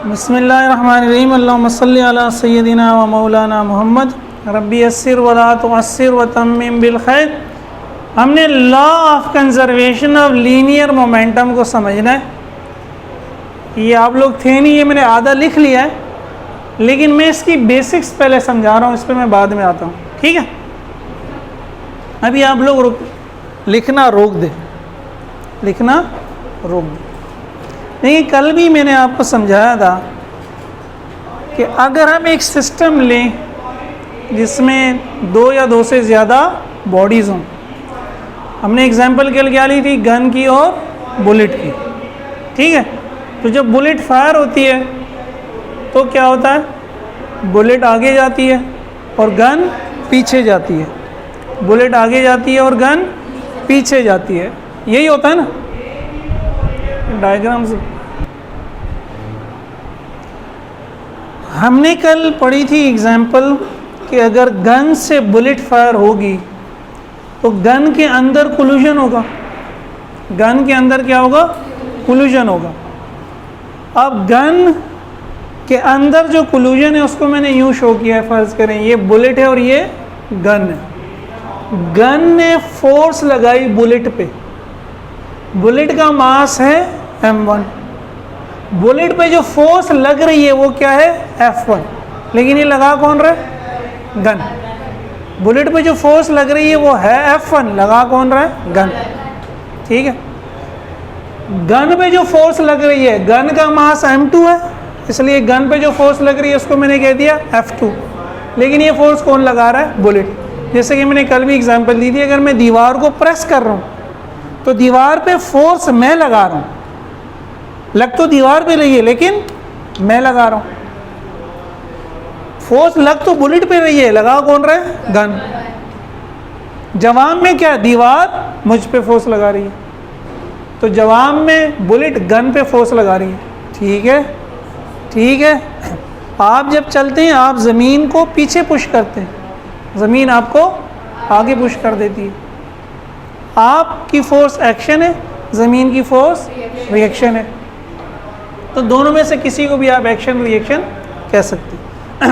बिस्मिल्लाहिर्रहमानिर्रहीम अल्लाहुम्मा सल्लि अला सय्यदिना व मौलाना मुहम्मद रब्बी यस्सिर वला तुअस्सिर व तम्मिम बिल खैर। हमने law of conservation of linear momentum को समझना है। ये आप लोग थे नहीं, ये मैंने आधा लिख लिया है, लेकिन मैं इसकी बेसिक्स पहले समझा रहा हूँ, इस पर मैं बाद में आता हूँ, ठीक है। अभी आप लोग लिखना रोक दे, लिखना रोक दे। नहीं, कल भी मैंने आपको समझाया था कि अगर हम एक सिस्टम लें जिसमें दो या दो से ज़्यादा बॉडीज़ हों, हमने एग्जांपल के लिए क्या ली थी, गन की और बुलेट की, ठीक है। तो जब बुलेट फायर होती है तो क्या होता है, बुलेट आगे जाती है और गन पीछे जाती है, बुलेट आगे जाती है और गन पीछे जाती है, यही होता है ना डायग्राम से। हमने कल पढ़ी थी एग्जाम्पल कि अगर गन से बुलेट फायर होगी तो गन के अंदर कोलिजन होगा, गन के अंदर क्या होगा, कोलिजन होगा। अब गन के अंदर जो कोलिजन है उसको मैंने यूँ शो किया है, फ़र्ज़ करें ये बुलेट है और ये गन है। गन ने फोर्स लगाई बुलेट पे, बुलेट का मास है m1, बुलेट पे जो फोर्स लग रही है वो क्या है F1, लेकिन ये लगा कौन रहा है, गन। बुलेट पे जो फोर्स लग रही है वो है F1, लगा कौन रहा है, गन, ठीक है। गन पे जो फोर्स लग रही है, गन का मास m2 है, इसलिए गन पे जो फोर्स लग रही है उसको मैंने कह दिया F2, लेकिन ये फोर्स कौन लगा रहा है, बुलेट। जैसे कि मैंने कल भी एग्जांपल दी थी, अगर मैं दीवार को प्रेस कर रहा हूँ तो दीवार पे फोर्स मैं लगा रहा हूँ, लग तो दीवार पे रही है लेकिन मैं लगा रहा हूँ। फोर्स लग तो बुलेट पे रही है, लगा कौन रहा है, गन। जवाब में क्या, दीवार मुझ पे फोर्स लगा रही है, तो जवाब में बुलेट गन पे फोर्स लगा रही है, ठीक है, ठीक है। आप जब चलते हैं आप ज़मीन को पीछे पुश करते हैं, ज़मीन आपको आगे पुश कर देती है। आपकी फोर्स एक्शन है, ज़मीन की फोर्स रिएक्शन है, तो दोनों में से किसी को भी आप एक्शन रिएक्शन कह सकते हैं।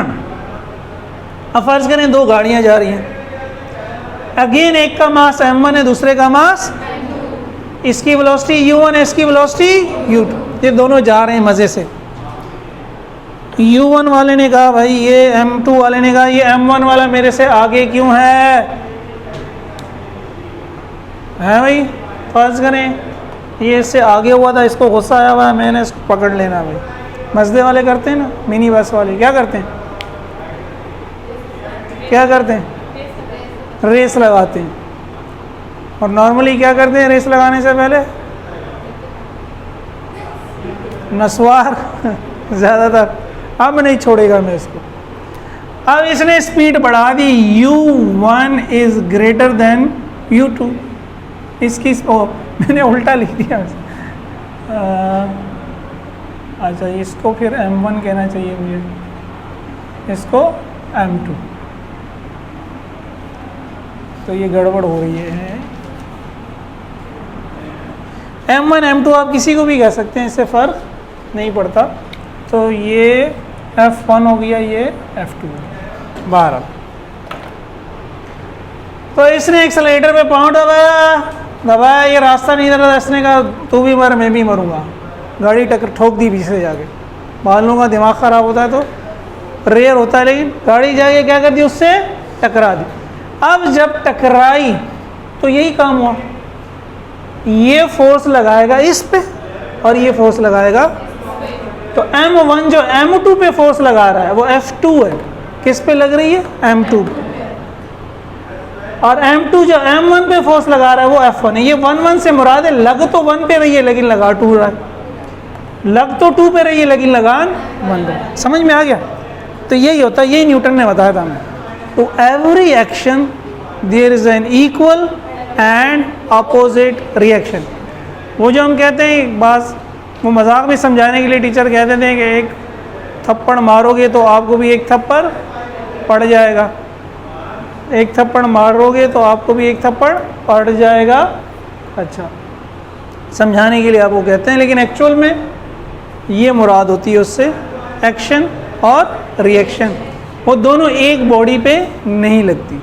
अब फ़र्ज़ करें दो गाड़ियाँ जा रही हैं, अगेन एक का मास m1 है, दूसरे का मास, इसकी वेलोसिटी u1 है, इसकी वेलोसिटी u2, ये दोनों जा रहे हैं मज़े से। u1 वाले ने कहा भाई, ये m2 वाले ने कहा ये m1 वाला मेरे से आगे क्यों है भाई। फ़र्ज़ करें ये इससे आगे हुआ था, इसको गुस्सा आया हुआ है, मैंने इसको पकड़ लेना भाई। मसले वाले करते हैं ना, मिनी बस वाले क्या करते हैं, क्या करते हैं, रेस लगाते हैं। और नॉर्मली क्या करते हैं रेस लगाने से पहले, नस्वार ज़्यादातर, अब नहीं छोड़ेगा मैं इसको। अब इसने स्पीड बढ़ा दी, u1 is greater than u2, इसकी मैंने उल्टा लिख दिया। अच्छा, इसको फिर m1 कहना चाहिए मुझे, इसको m2, तो ये गड़बड़ हो रही है। m1 m2 आप किसी को भी कह सकते हैं, इससे फ़र्क नहीं पड़ता। तो ये F1 हो गया, ये F2 12। तो इसने एक्सेलेरेटर पे पाँव दबाया, ये रास्ता नहीं था, इसने कहा तू भी मर मैं भी मरूंगा, गाड़ी ठोक दी पीछे जाके। बालों का दिमाग ख़राब होता है तो रेयर होता है, लेकिन गाड़ी जाके क्या कर दी, उससे टकरा दी। अब जब टकराई तो यही काम हुआ, ये फोर्स लगाएगा इस पे और ये फोर्स लगाएगा, तो m1 जो m2 पे फोर्स लगा रहा है वो F2 है, किस पे लग रही है, m2 पे। और m2 जो m1 पे फोर्स लगा रहा है वो F1 है। ये 1 से मुराद है, लग तो 1 पे रही है लेकिन लगा 2 रहा है, लग तो 2 पे रही है लेकिन लगान 1 पे। समझ में आ गया। तो यही होता है, यही न्यूटन ने बताया था हमें। तो every action there is an equal and opposite reaction. वो जो हम कहते हैं एक बात, वो मजाक में समझाने के लिए टीचर कहते थे कि एक थप्पड़ मारोगे तो आपको भी एक थप्पड़ पड़ जाएगा, एक थप्पड़ मारोगे तो आपको भी एक थप्पड़ पड़ जाएगा। अच्छा, समझाने के लिए आप वो कहते हैं, लेकिन एक्चुअल में ये मुराद होती है उससे, एक्शन और रिएक्शन, वो दोनों एक बॉडी पे नहीं लगती।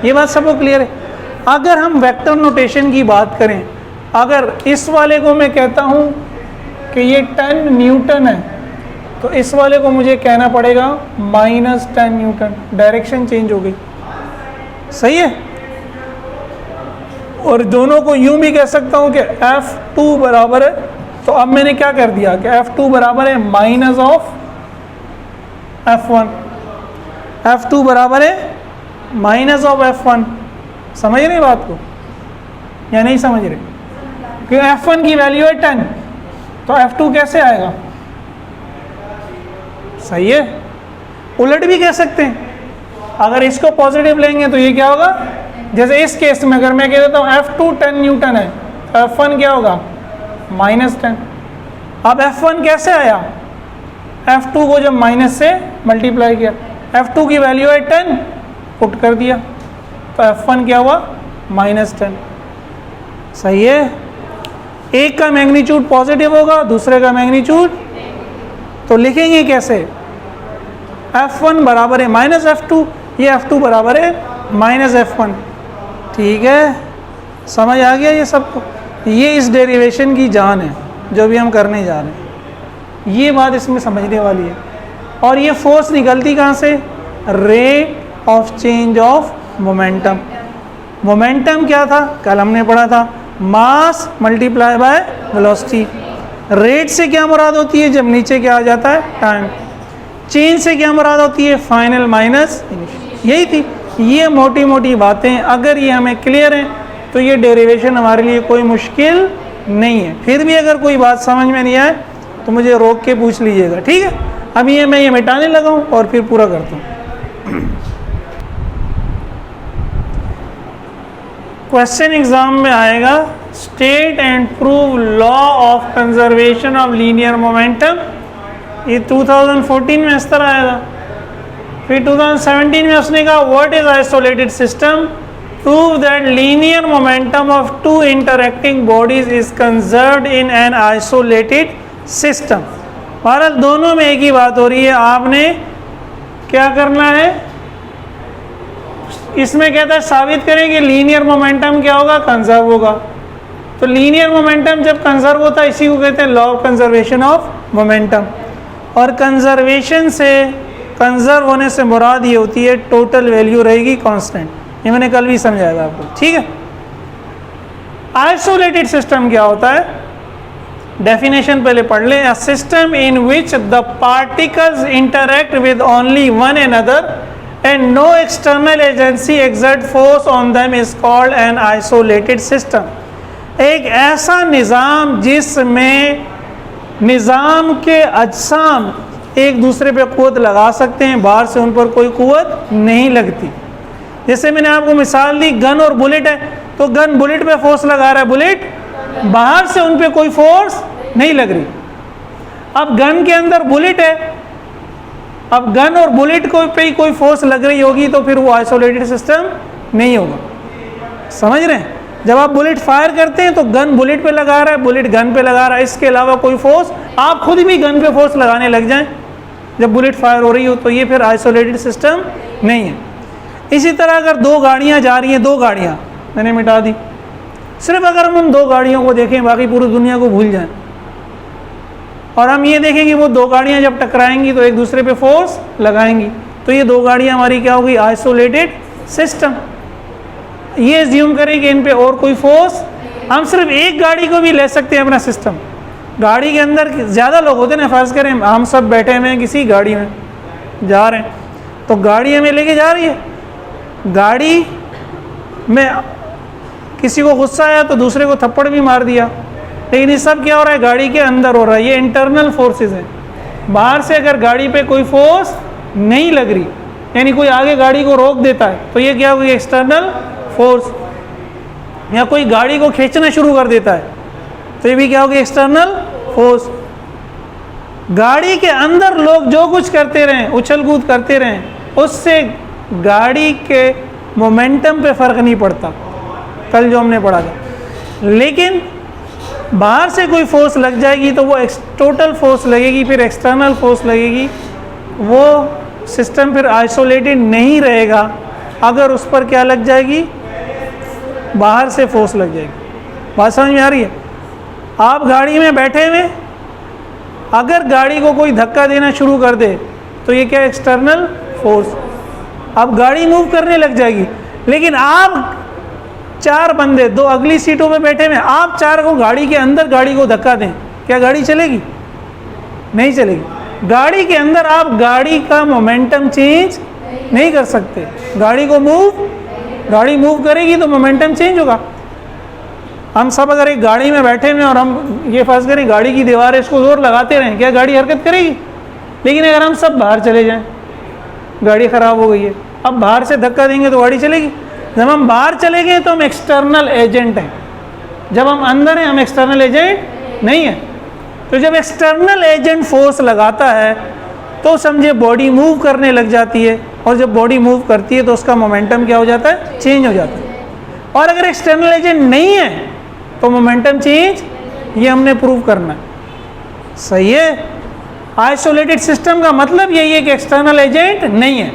ये बात सबको क्लियर है। अगर हम वेक्टर नोटेशन की बात करें, अगर इस वाले को मैं कहता हूँ कि ये 10 न्यूटन है, तो इस वाले को मुझे कहना पड़ेगा -10 न्यूटन, डायरेक्शन चेंज हो गई, सही है। और दोनों को यूं भी कह सकता हूं कि F2 बराबर है, तो अब मैंने क्या कर दिया कि F2 बराबर है माइनस ऑफ F1, F2 बराबर है माइनस ऑफ F1। समझ रहे बात को या नहीं समझ रहे? कि F1 की वैल्यू है 10, तो F2 कैसे आएगा? सही है। उलट भी कह सकते हैं, अगर इसको पॉजिटिव लेंगे तो ये क्या होगा, जैसे इस केस में अगर मैं कह देता हूँ F2 10 न्यूटन है, तो F1 क्या होगा -10। अब F1 कैसे आया? F2 को जब माइनस से मल्टीप्लाई किया, F2 की वैल्यू है 10, पुट कर दिया, तो F1 क्या हुआ -10। सही है। एक का मैग्नीट्यूड पॉजिटिव होगा, दूसरे का मैग्नीट्यूड, तो लिखेंगे कैसे? F1 बराबर है -F2, ये F2 बराबर है -F1। ठीक है, समझ आ गया ये सबको? ये इस डेरिवेशन की जान है जो भी हम करने जा रहे हैं, ये बात इसमें समझने वाली है। और ये फोर्स निकलती कहाँ से? Rate of change of momentum. Momentum क्या था? कल हमने पढ़ा था, मास मल्टीप्लाई बाय वेलोसिटी। रेट से क्या मुराद होती है? जब नीचे क्या आ जाता है? टाइम। चेंज से क्या मुराद होती है? Final minus initial. यही थी। ये मोटी मोटी बातें अगर ये हमें क्लियर हैं तो ये डेरिवेशन हमारे लिए कोई मुश्किल नहीं है। फिर भी अगर कोई बात समझ में नहीं आए तो मुझे रोक के पूछ लीजिएगा, ठीक है? अब ये मैं ये मिटाने लगा हूँ और फिर पूरा करता हूँ। क्वेश्चन एग्जाम में आएगा, state and prove law of conservation of linear momentum. ये 2014 में इस तरह आएगा। फिर 2017 में उसने कहा what is isolated system, prove that linear momentum of two interacting bodies is conserved in an isolated system. बहरहाल दोनों में एक ही बात हो रही है, आपने क्या करना है? इसमें कहता है साबित करें कि लीनियर मोमेंटम क्या होगा? कंजर्व होगा। तो लीनियर मोमेंटम जब कंजर्व होता है इसी को कहते हैं law of conservation of momentum. और कंजर्वेशन से, कंजर्व होने से मुराद ये होती है टोटल वैल्यू रहेगी कांस्टेंट। ये मैंने कल भी समझाया था आपको, ठीक है? आइसोलेटेड सिस्टम क्या होता है? डेफिनेशन पहले पढ़ लें। A system in which the particles interact with only one another and no external agency exert force on them is called an isolated system. एक ऐसा निज़ाम जिसमें निज़ाम के अजसाम एक दूसरे पे क़ुव्वत लगा सकते हैं, बाहर से उन पर कोई क़ुव्वत नहीं लगती। जैसे मैंने आपको मिसाल दी, गन और बुलेट है, तो गन बुलेट पे फोर्स लगा रहा है, बुलेट बाहर से उन पे कोई फोर्स नहीं लग रही। अब गन के अंदर बुलेट है, अब गन और बुलेट को पे ही कोई फोर्स लग रही होगी तो फिर वो आइसोलेटेड सिस्टम नहीं होगा। समझ रहे हैं? जब आप बुलेट फायर करते हैं तो गन बुलेट पे लगा रहा है, बुलेट गन पे लगा रहा है, इसके अलावा कोई फोर्स, आप खुद भी गन पे फोर्स लगाने लग जाएं जब बुलेट फायर हो रही हो, तो ये फिर आइसोलेटेड सिस्टम नहीं है। इसी तरह अगर दो गाड़ियां जा रही हैं, दो गाड़ियां मैंने मिटा दी, सिर्फ अगर हम उन दो गाड़ियों को देखें, बाकी पूरी दुनिया को भूल जाएं, और हम ये देखें कि वो दो गाड़ियां जब टकराएंगी तो एक दूसरे पे फोर्स लगाएंगी, तो ये दो गाड़ियां हमारी क्या होगी? Isolated system. ये एज्यूम करें कि इन पे और कोई फोर्स, हम सिर्फ एक गाड़ी को भी ले सकते हैं अपना सिस्टम। गाड़ी के अंदर ज़्यादा लोग होते हैं ना, फर्ज करें हम सब बैठे हुए हैं किसी गाड़ी में जा रहे हैं, तो गाड़ी हमें लेके जा रही है, गाड़ी में किसी को गुस्सा आया तो दूसरे को थप्पड़ भी मार दिया, लेकिन ये सब क्या हो रहा है? गाड़ी के अंदर हो रहा है। ये इंटरनल फोर्सेस हैं। बाहर से अगर गाड़ी पे कोई फोर्स नहीं लग रही, यानी कोई आगे गाड़ी को रोक देता है, तो ये क्या होगी? External force. या कोई गाड़ी को खींचना शुरू कर देता है तो ये भी क्या होगी? External force. गाड़ी के अंदर लोग जो कुछ करते रहें, उछल कूद करते रहें, उससे गाड़ी के मोमेंटम पे फ़र्क नहीं पड़ता, कल जो हमने पढ़ा था। लेकिन बाहर से कोई फोर्स लग जाएगी तो वो टोटल फोर्स लगेगी, फिर एक्सटर्नल फोर्स लगेगी, वो सिस्टम फिर आइसोलेटेड नहीं रहेगा अगर उस पर क्या लग जाएगी, बाहर से फोर्स लग जाएगी। बात समझ में आ रही है? आप गाड़ी में बैठे हुए, अगर गाड़ी को कोई धक्का देना शुरू कर दे तो ये क्या, एक्सटर्नल फोर्स, अब गाड़ी मूव करने लग जाएगी। लेकिन आप 4 बंदे 2 अगली सीटों में बैठे हुए, आप 4 को गाड़ी के अंदर गाड़ी को धक्का दें, क्या गाड़ी चलेगी? नहीं चलेगी। गाड़ी के अंदर आप गाड़ी का मोमेंटम चेंज नहीं कर सकते। गाड़ी मूव करेगी तो मोमेंटम चेंज होगा। हम सब अगर एक गाड़ी में बैठे हुए और हम ये फर्ज करें गाड़ी की दीवार है, इसको जोर लगाते रहें, क्या गाड़ी हरकत करेगी? लेकिन अगर हम सब बाहर चले जाएं, गाड़ी ख़राब हो गई है, अब बाहर से धक्का देंगे तो गाड़ी चलेगी? जब हम बाहर चले गए तो हम एक्सटर्नल एजेंट हैं, जब हम अंदर हैं हम एक्सटर्नल एजेंट नहीं है। तो जब एक्सटर्नल एजेंट फोर्स लगाता है तो समझे बॉडी मूव करने लग जाती है, और जब बॉडी मूव करती है तो उसका मोमेंटम क्या हो जाता है, चेंज हो जाता है। और अगर एक्सटर्नल एजेंट नहीं है तो मोमेंटम चेंज, ये हमने प्रूव करना है। सही है? आइसोलेटेड सिस्टम का मतलब यही है कि एक्सटर्नल एजेंट नहीं है।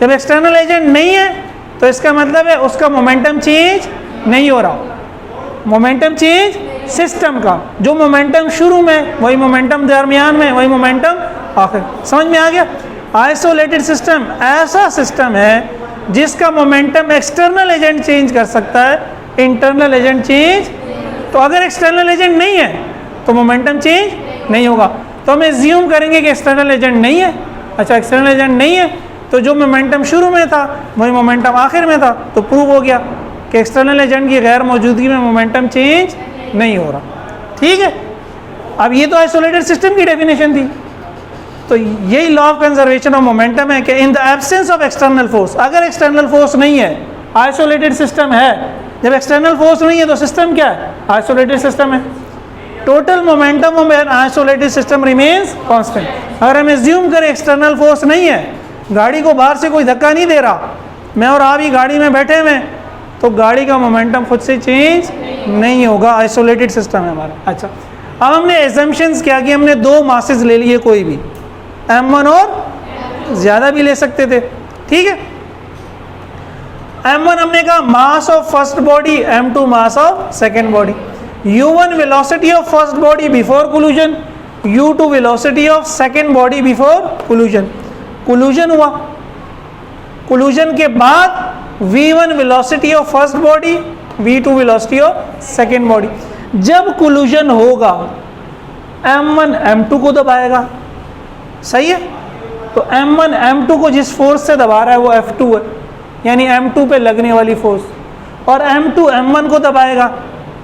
जब एक्सटर्नल एजेंट नहीं है तो इसका मतलब है उसका मोमेंटम चेंज नहीं हो रहा। मोमेंटम चेंज सिस्टम का, जो मोमेंटम शुरू में वही मोमेंटम दरमियान में, वही मोमेंटम आखिर। समझ में आ गया? आइसोलेटेड सिस्टम ऐसा सिस्टम है जिसका मोमेंटम एक्सटर्नल एजेंट चेंज कर सकता है, इंटरनल एजेंट चेंज। तो अगर एक्सटर्नल एजेंट नहीं है तो मोमेंटम चेंज नहीं होगा। तो हम एज्यूम करेंगे कि एक्सटर्नल एजेंट नहीं है। अच्छा, एक्सटर्नल एजेंट नहीं है तो जो मोमेंटम शुरू में था वही मोमेंटम आखिर में था, तो प्रूव हो गया कि एक्सटर्नल एजेंट की गैर मौजूदगी में मोमेंटम चेंज नहीं हो रहा। ठीक है? अब ये तो आइसोलेटेड सिस्टम की डेफिनेशन थी। तो यही law of conservation of momentum है कि in the absence of external force, अगर एक्सटर्नल फोर्स नहीं है, आइसोलेटेड सिस्टम है। जब एक्सटर्नल फोर्स नहीं है तो सिस्टम क्या है, आइसोलेटेड सिस्टम है। Total momentum of N isolated system remains constant. अगर हम एज्यूम करें एक्सटर्नल फोर्स नहीं है, गाड़ी को बाहर से कोई धक्का नहीं दे रहा, मैं और आप ही गाड़ी में बैठे हुए, तो गाड़ी का मोमेंटम खुद से चेंज नहीं होगा। आइसोलेटेड सिस्टम है हमारा। अच्छा, अब हमने एजम्पशंस क्या कि हमने 2 मासेस ले लिए, कोई भी m1 और ज़्यादा भी ले सकते थे। ठीक है? m1 हमने कहा mass of first body, m2 mass of second body. u1 velocity of first body before collision, u2 velocity of second body before collision. Collision हुआ, कोलिजन के बाद v1 velocity of first body, v2 velocity of second body. जब collision होगा m1 m2 को दबाएगा। सही है? तो m1 m2 को जिस फोर्स से दबा रहा है वो F2 है, यानी m2 पे लगने वाली फोर्स, और m2 m1 को दबाएगा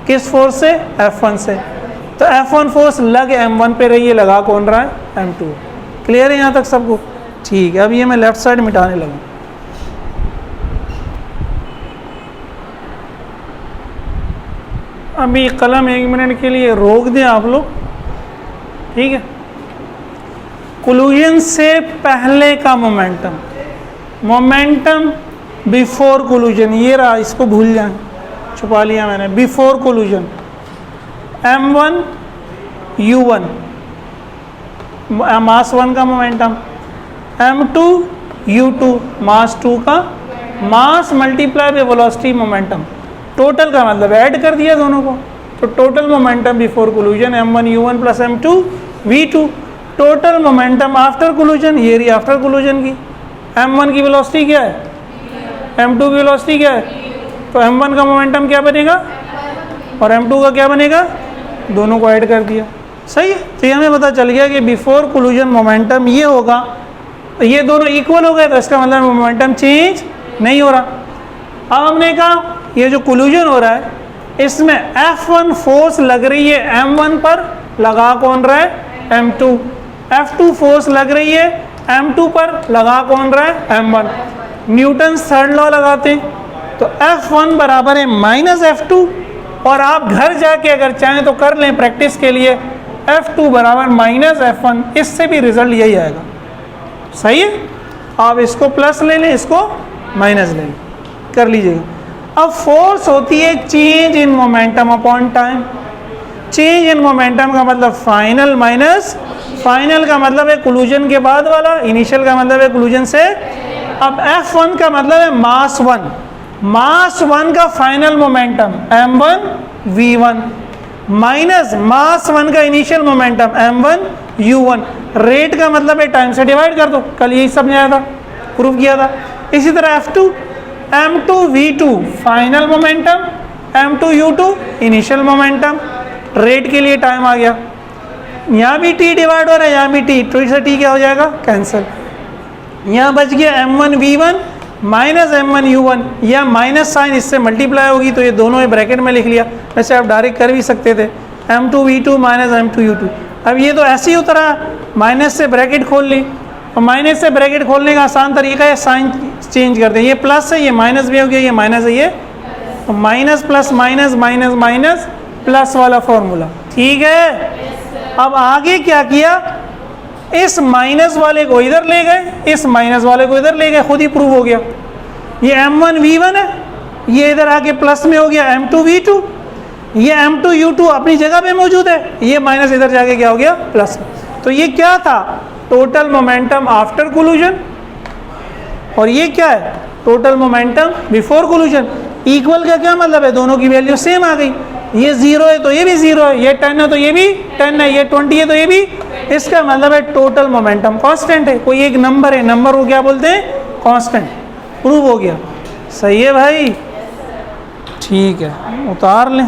किस फोर्स से, F1 से। तो F1 फोर्स लग m1 पे रही है, लगा कौन रहा है, m2। क्लियर है यहाँ तक सबको? ठीक है। अब ये मैं लेफ्ट साइड मिटाने लगा। अभी कलम 1 मिनट के लिए रोक दें आप लोग। ठीक है? कोलिजन से पहले का मोमेंटम, मोमेंटम बिफोर कोलिजन, ये रहा, इसको भूल जाएं, छुपा लिया मैंने। बिफोर कोलिजन m1 u1 मास 1 का मोमेंटम, m2 u2 मास 2 का, मास multiply by velocity momentum, total का मतलब ऐड कर दिया दोनों को। तो total momentum before collision m1 u1 plus m2 v2। Total momentum after collision, ये रही आफ्टर कोलिजन की। m1 की वेलोसिटी क्या है, m2 की वेलोसिटी क्या है, तो m1 का मोमेंटम क्या बनेगा और m2 का क्या बनेगा, दोनों को ऐड कर दिया। सही है? तो ये हमें पता चल गया कि बिफोर कोलिजन मोमेंटम ये होगा, ये दोनों इक्वल हो गए तो इसका मतलब मोमेंटम चेंज नहीं हो रहा। अब हमने कहा ये जो कोलिजन हो रहा है इसमें F1 फोर्स लग रही है m1 पर, लगा कौन रहा है, m2। F2 फोर्स लग रही है m2 पर, लगा कौन रहा है, m1। न्यूटन थर्ड लॉ लगाते हैं तो F1 बराबर है माइनस F2, और आप घर जाके अगर चाहें तो कर लें प्रैक्टिस के लिए, F2 बराबर माइनस F1, इससे भी रिजल्ट यही आएगा। सही है? आप इसको प्लस ले लें, इसको माइनस ले लें, कर लीजिएगा। अब फोर्स होती है change in momentum upon time. Change in momentum का मतलब फाइनल माइनस फाइनल का मतलब है कोलिजन के बाद वाला, इनिशियल का मतलब है कोलिजन से। अब F1 का मतलब है मास 1, मास 1 का final momentum m1 v1 minus mass 1 का initial momentum m1 u1। Rate का मतलब है टाइम से डिवाइड कर दो, कल यही समझाया था, प्रूव किया था। इसी तरह F2 m2 v2 final momentum m2 u2 initial momentum, rate के लिए टाइम आ गया। यहाँ भी t डिवाइड हो रहा है, यहाँ भी t, तो इससे t क्या हो जाएगा, कैंसिल। यहाँ बच गया m1 v1 minus m1 u1, या माइनस साइन इससे मल्टीप्लाई होगी तो ये दोनों ये ब्रैकेट में लिख लिया, वैसे आप डायरेक्ट कर भी सकते थे m2 v2 minus m2 u2। अब ये तो ऐसे ही उतरा, माइनस से ब्रैकेट खोल ली, और माइनस से ब्रैकेट खोलने का आसान तरीका है साइन चेंज कर दें, ये प्लस है ये माइनस भी हो गया, ये माइनस है ये, तो minus plus minus minus minus plus वाला फॉर्मूला, ठीक है। अब आगे क्या किया, इस माइनस वाले को इधर ले गए, इस माइनस वाले को इधर ले गए, खुद ही प्रूव हो गया। ये m1 v1 है, ये इधर आके प्लस में हो गया m2 v2, ये m2 u2 अपनी जगह पे मौजूद है, ये माइनस इधर जाके क्या हो गया, प्लस। तो ये क्या था, टोटल मोमेंटम आफ्टर कोलिजन, और ये क्या है, total momentum before collision. Equal का क्या मतलब है, दोनों की वैल्यू सेम आ गई, ये 0 है तो ये भी 0 है, ये 10 है तो ये भी 10 है, ये 20 है तो ये भी, इसका मतलब है टोटल मोमेंटम कांस्टेंट है। कोई एक नंबर है, नंबर को क्या बोलते हैं, कांस्टेंट। प्रूव हो गया, सही है भाई, ठीक है, उतार लें।